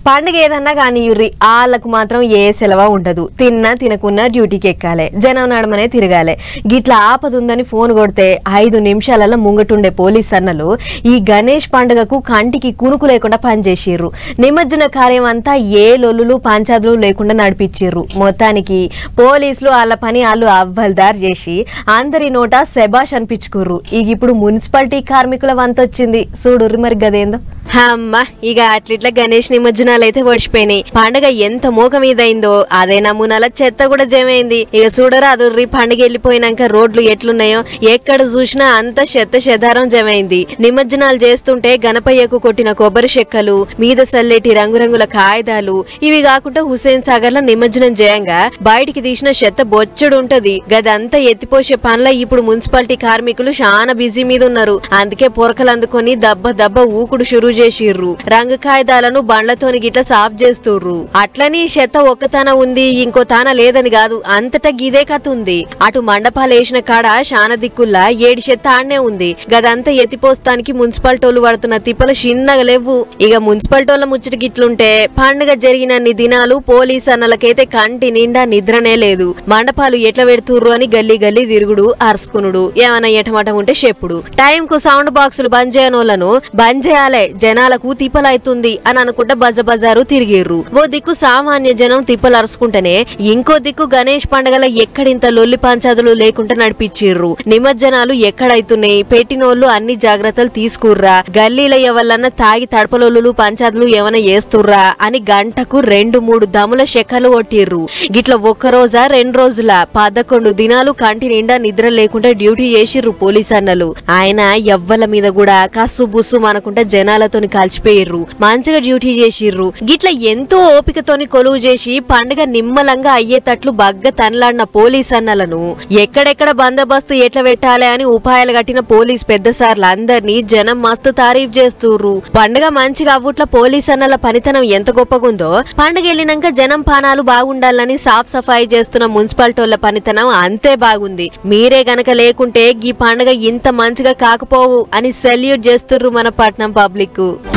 పండుగ ఏదన్నా కానీ యుర్రి ఆళ్ళకు మాత్రం ఏ సెలవు ఉండదు. తిన్నా తినకున్నా డ్యూటీకి ఎక్కాలి, జనం నడమనే తిరగాలి. గిట్లా ఆపదుందని ఫోన్ కొడితే 5 నిమిషాలలో ముంగటుండే పోలీస్ అన్నలు ఈ గణేష్ పండుగకు కంటికి కునుకు లేకుండా పనిచేసిర్రు. నిమజ్జన కార్యం అంతా ఏ లొల్లులు పంచాదులు లేకుండా నడిపించిర్రు. మొత్తానికి పోలీసులు వాళ్ళ పని వాళ్ళు అవ్వల్దార్ చేసి అందరి నోట శబాష్ అనిపించుకుర్రు. ఇప్పుడు మున్సిపాలిటీ కార్మికుల వంతొచ్చింది చూడుర్రి మరి గదేందో. అమ్మ ఇక అట్లిట్లా గణేష్ నిమజ్జనాలు అయితే ఓడిచిపోయినాయి. పండుగ ఎంత మోక మీదైందో అదే నమూనాల చెత్త కూడా జమైంది. ఇక చూడరా అదుర్రి పండుగ వెళ్ళిపోయినాక రోడ్లు ఎట్లున్నాయో ఎక్కడ చూసినా అంత చెదారం జమైంది. నిమజ్జనాలు చేస్తుంటే గణపయ్యకు కొట్టిన కొబ్బరి చెక్కలు, మీద సల్లేటి రంగురంగుల కాగితాలు, ఇవి కాకుండా హుసేన్ సాగర్ లో నిమజ్జనం చేయంగా బయటికి తీసిన చెత్త బొచ్చుడు ఉంటది. గదంతా ఎత్తిపోసే పనుల ఇప్పుడు మున్సిపాలిటీ కార్మికులు చాలా బిజీ మీద ఉన్నారు. అందుకే పొరకలు అందుకొని దబ్బ ఊకుడు షురూ చేసిర్రు. రంగు కాగితాలను బండ్లతోని గిట్ల సాఫ్ చేస్తుర్రు. అట్లని చెత్త ఒక్క తాన ఉంది ఇంకో తాన లేదని కాదు, అంతటా గిదే కథ ఉంది. అటు మండపాలు వేసిన కాడ శాన దిక్కుల్లా 7 చెత్త ఆడనే ఉంది. గదంతా ఎత్తిపోస్తానికి మున్సిపాలిటోళ్లు పడుతున్న తిప్పలు చిన్నగా లేవు. ఇక మున్సిపాలిటోళ్ల ముచ్చట గిట్లుంటే పండుగ జరిగినన్ని దినాలు పోలీస్ అన్నలకైతే కంటి నిండా నిద్రనే లేదు. మండపాలు ఎట్లా పెడుతుర్రు అని గల్లీ తిరుగుడు, అరుసుకునుడు, ఏమైనా ఎటమట ఉంటే చెప్పుడు. టైం కు సౌండ్ బాక్సులు బంద్ చేయనోళ్లను బంద్ చేయాలే, జనాలకు తిప్పలైతుంది అని అనుకుంటా బజారు తిరిగిర్రు. ఓ దిక్కు సామాన్య జనం తిప్పలు అరుసుకుంటేనే ఇంకో దిక్కు గణేష్ పండుగల ఎక్కడింత లొల్లి పంచాదులు లేకుండా నడిపించిర్రు. నిమజ్జనాలు ఎక్కడైతున్నాయి, పెట్టినోళ్లు అన్ని జాగ్రత్తలు తీసుకుర్రా, గల్లీల ఎవరన్నా తాగి తడపలొల్లు పంచాదులు ఏమైనా చేస్తుర్రా అని గంటకు 2-3 దముల చెక్కలు కొట్టిర్రు. గిట్ల ఒక్కరోజా 2 రోజుల 11 దినాలు కంటి నిండా నిద్ర లేకుండా డ్యూటీ చేసిర్రు పోలీస్ అన్నలు. ఆయన ఎవ్వల మీద కూడా కస్సు బుస్సు అనుకుంటా జనాలతోని కాల్చిపోయిర్రు. మంచిగా డ్యూటీ చేసిర్రు. గిట్ల ఎంతో ఓపికతోని కొలువు చేసి పండుగ నిమ్మలంగా అయ్యేటట్లు బగ్గ తనలాడిన పోలీస్ అన్నలను ఎక్కడెక్కడ బందోబస్తు ఎట్లా పెట్టాలి అని ఉపాయాలు కట్టిన పోలీస్ పెద్ద సార్లు అందరినీ జనం మస్తు తారీఫ్ చేస్తుర్రు. పండుగ మంచిగా అవ్వుట్ల పోలీస్ అన్నల పనితనం ఎంత గొప్పగుందో, పండుగ వెళ్ళినాక జనం పానాలు బాగుండాలని సాఫ్ సఫాయి చేస్తున్న మున్సిపాలిటోళ్ల పనితనం అంతే బాగుంది. మీరే గనక లేకుంటే ఈ పండుగ ఇంత మంచిగా కాకపోవు అని సెల్యూట్ చేస్తుర్రు మన పట్నం పబ్లిక్.